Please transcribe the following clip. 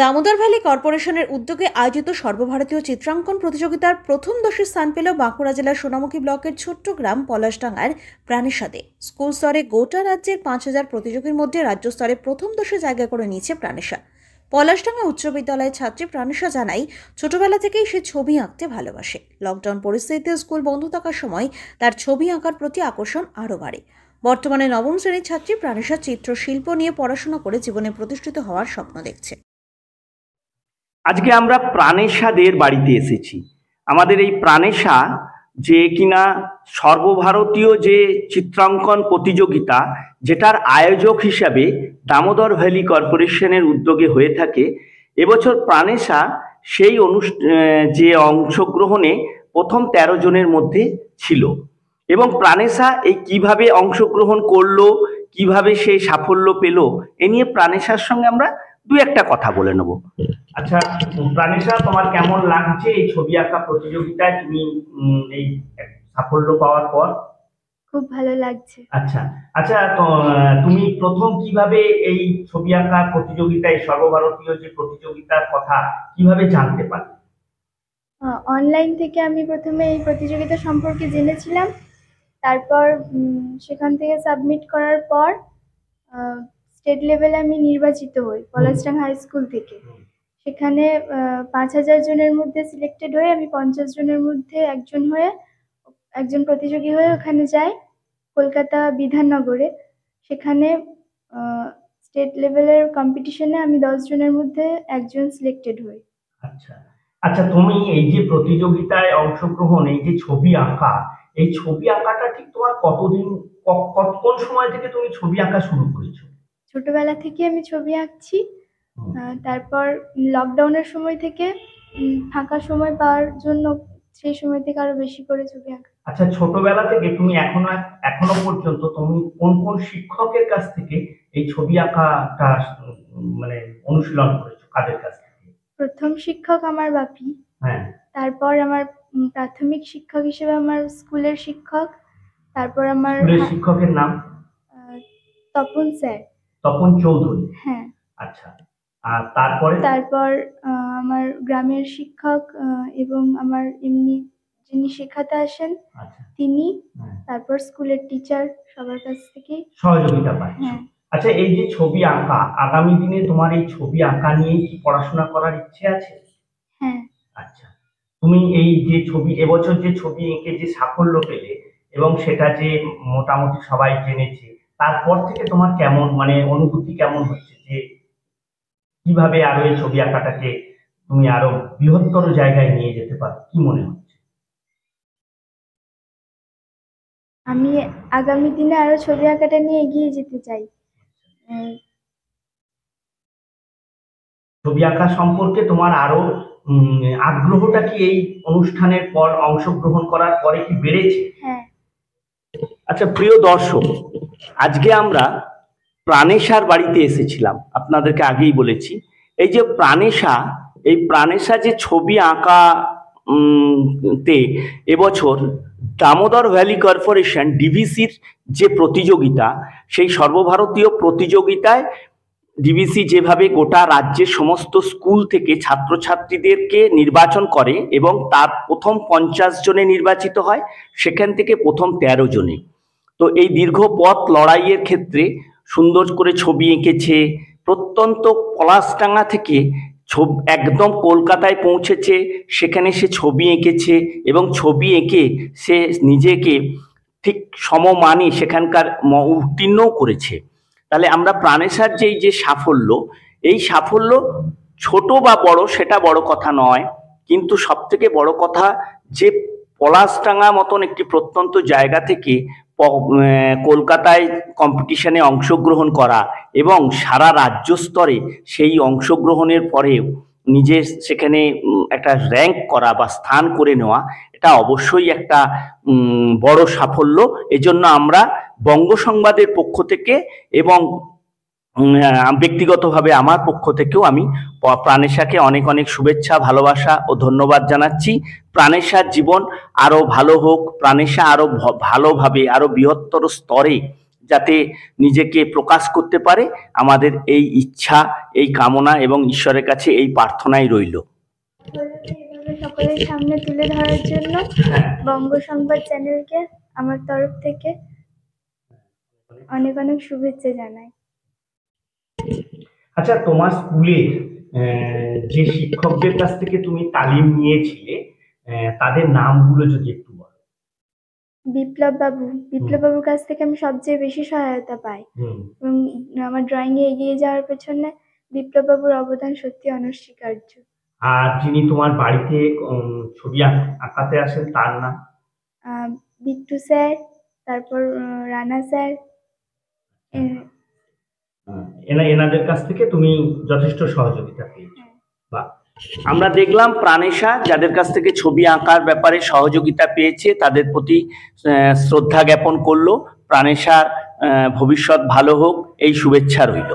Damodar valley কর্পোরেশনের উদ্যোগে আয়োজিত সর্বভারতীয় চিত্রাঙ্কন প্রতিযোগিতার প্রথম 10 স্থান পেল বাঁকুড়া জেলার সোনামুখী ব্লকের ছোট্ট গ্রাম পলাশডাঙ্গার প্রাণেশাদে। স্কুল স্তরে গোটা রাজ্যের 5000 প্রতিযোগীর মধ্যে রাজ্য স্তরে প্রথম 10 জায়গা করে নিয়েছে প্রাণেশা। পলাশডাঙ্গা উচ্চ বিদ্যালয়ের ছাত্রী প্রাণেশা জানাই, ছোটবেলা থেকেই সে ছবি আঁকতে ভালোবাসে। লকডাউন পরিস্থিতিতে স্কুল বন্ধ থাকার সময় তার ছবি আঁকার প্রতি আকর্ষণ আরও বাড়ে। বর্তমানে নবম শ্রেণীর ছাত্রী প্রাণেশা চিত্রশিল্প নিয়ে পড়াশোনা করে জীবনে প্রতিষ্ঠিত হওয়ার স্বপ্ন দেখছে। আজকে আমরা প্রাণেশাদের বাড়িতে এসেছি। আমাদের এই প্রাণেশা যে কিনা সর্বভারতীয় যে চিত্রাঙ্কন প্রতিযোগিতা, যেটার আয়োজক হিসাবে দামোদর ভ্যালি কর্পোরেশনের উদ্যোগে হয়ে থাকে, এবছর প্রাণেশা সেই যে অংশগ্রহণে প্রথম 13 জনের মধ্যে ছিল। এবং প্রাণেশা এই কিভাবে অংশগ্রহণ করলো, কিভাবে সে সাফল্য পেল, এ নিয়ে প্রাণেশার সঙ্গে আমরা দু একটা কথা বলে নেব। আচ্ছা প্রাণেশা, তোমার কেমন লাগছে এই ছবি আঁকা প্রতিযোগিতায় তুমি এই সাফল্য পাওয়ার পর? খুব ভালো লাগছে। আচ্ছা আচ্ছা, তো তুমি প্রথম কিভাবে এই ছবি আঁকা প্রতিযোগিতায়, সর্বভারতীয় যে প্রতিযোগিতার কথা কিভাবে জানতে পারলে? অনলাইন থেকে আমি প্রথমে এই প্রতিযোগিতা সম্পর্কে জেনেছিলাম। তারপর সেখান থেকে সাবমিট করার পর স্টেট লেভেলে আমি নির্বাচিত হই পলাশডাঙ্গা হাই স্কুল থেকে। সেখানে 5000 জনের মধ্যে সিলেক্টেড হয়ে আমি 50 জনের মধ্যে একজন প্রতিযোগী হয়ে ওখানে যাই কলকাতা বিধাননগরে। সেখানে স্টেট লেভেলের কম্পিটিশনে আমি 10 জনের মধ্যে একজন সিলেক্টেড হই। আচ্ছা আচ্ছা, তুমি এই যে প্রতিযোগিতায় অংশগ্রহণ, এই যে ছবি আঁকা, এই ছবি আঁকাটা ঠিক তোমার কতদিন, কোন সময় থেকে তুমি ছবি আঁকা শুরু করেছো? ছোটবেলা থেকে আমি ছবি আঁকছি। তারপর লকডাউনের সময় থেকে ফাঁকা সময় পাওয়ার জন্য সেই সময় থেকে আরো বেশি করে ছবি আঁকা। আচ্ছা, ছোটবেলা থেকে তুমি এখনো পর্যন্ত তুমি কোন কোন শিক্ষকের কাছ থেকে এই ছবি আঁকাটা মানে অনুশীলন করেছো, কাদের কাছ থেকে? প্রথম শিক্ষক আমার বাপি। হ্যাঁ। তারপর আমার প্রাথমিক শিক্ষক হিসেবে আমার স্কুলের শিক্ষক। তারপর আমার শিক্ষকের নাম তপন স্যার। তপন চৌধুরী। হ্যাঁ। আচ্ছা, আর তারপর আমার গ্রামের শিক্ষক এবং আমার এমনি যিনি শেখাতে আসেন তিনি, তারপর স্কুলের টিচার, সবার কাছ থেকে সহযোগিতা পাই। হ্যাঁ। আচ্ছা, এই যে ছবি আঁকা, আগামী দিনে তোমার এই ছবি আঁকা নিয়ে কি পড়াশোনা করার ইচ্ছে আছে? হ্যাঁ। আচ্ছা, তুমি এই যে ছবি, এবছর যে ছবি এঁকে যে সাফল্য পেলে এবং সেটা যে মোটামুটি সবাই জেনেছে, তারপর থেকে তোমার কেমন মানে অনুভূতি কেমন হচ্ছে, যে কিভাবে আরো এই ছবি আঁকাটাকে তুমি আরো বৃহত্তর জায়গায় নিয়ে যেতে পারো, কি মনে হচ্ছে? আমি আগামী দিনে আরো ছবি আঁকাটা নিয়ে এগিয়ে যেতে চাই। ছবি আঁকা সম্পর্কে তোমার আরো আগ্রহটা কি এই অনুষ্ঠানের পর, অংশগ্রহণ করার পরে কি বেড়েছে? হ্যাঁ। আচ্ছা প্রিয় দর্শক, আজকে আমরা প্রাণেশার বাড়িতে এসেছিলাম, আপনাদেরকে আগেই বলেছি। এই যে প্রাণেশা, এই প্রাণেশা যে ছবি আঁকা তে এবছর দামোদর ভ্যালি কর্পোরেশন ডিভিসির যে প্রতিযোগিতা, সেই সর্বভারতীয় প্রতিযোগিতায় ডিভিসি যেভাবে গোটা রাজ্যের সমস্ত স্কুল থেকে ছাত্রছাত্রীদেরকে নির্বাচন করে এবং তার প্রথম 50 জনে নির্বাচিত হয়, সেখান থেকে প্রথম 13 জনে। তো এই দীর্ঘ পথ লড়াইয়ের ক্ষেত্রে সুন্দর করে ছবি এঁকেছে। প্রত্যন্ত পলাশডাঙ্গা থেকে একদম কলকাতায় পৌঁছেছে, সেখানে সে ছবি এঁকেছে এবং ছবি এঁকে সে নিজেকে ঠিক সমমানে সেখানকার উত্তীর্ণও করেছে। তাহলে আমরা প্রাণেশার যে সাফল্য, এই সাফল্য ছোট বা বড় সেটা বড় কথা নয়, কিন্তু সব থেকে বড় কথা যে পলাশডাঙ্গা মতন একটি প্রত্যন্ত জায়গা থেকে কলকাতায় কম্পিটিশনে অংশগ্রহণ করা এবং সারা রাজ্য স্তরে সেই অংশগ্রহণের পরেও নিজে সেখানে একটা র্যাঙ্ক করা বা স্থান করে নেওয়া, এটা অবশ্যই একটা বড় সাফল্য। এজন্য আমরা বঙ্গ সংবাদের পক্ষ থেকে এবং ব্যক্তিগতভাবে আমার পক্ষ থেকেও আমি প্রাণেশাকে অনেক অনেক শুভেচ্ছা, ভালোবাসা ও ধন্যবাদ জানাচ্ছি। প্রাণেশার জীবন আরো ভালো হোক, প্রাণেশা আরো ভালোভাবে, আরো বৃহত্তর স্তরে যাতে নিজেকে প্রকাশ করতে পারে, আমাদের এই ইচ্ছা, এই কামনা এবং ঈশ্বরের কাছে এই প্রার্থনাই রইল। এভাবে সকলের সামনে তুলে ধরার জন্য বঙ্গ সংবাদ চ্যানেলকে আমার তরফ থেকে অনেক অনেক শুভেচ্ছা জানাই। আচ্ছা, তোমার স্কুলে যে শিক্ষকদের কাছ থেকে তুমি তালিম নিয়েছিলে তাদের নামগুলো যদি একটু বলো। বিপ্লব বাবুর কাছ থেকে আমি সবচেয়ে বেশি সহায়তা পাই এবং আমার ড্রয়িং এ এগিয়ে যাওয়ার পেছনে বিপ্লব বাবুর অবদান সত্যি অনস্বীকার্য। আর যিনি তোমার বাড়িতে ছবি আঁকাতে আসেন তার নাম? বিট্টু স্যার, তারপর রানা স্যার। এনাদের কাছ থেকে তুমি যথেষ্ট সহযোগিতা পেয়েছো। বাহ। আমরা দেখলাম প্রাণেশা যাদের কাছ থেকে ছবি আঁকার ব্যাপারে সহযোগিতা পেয়েছে তাদের প্রতি শ্রদ্ধা জ্ঞাপন করলো। প্রাণেশার ভবিষ্যৎ ভালো হোক এই শুভেচ্ছা রইল।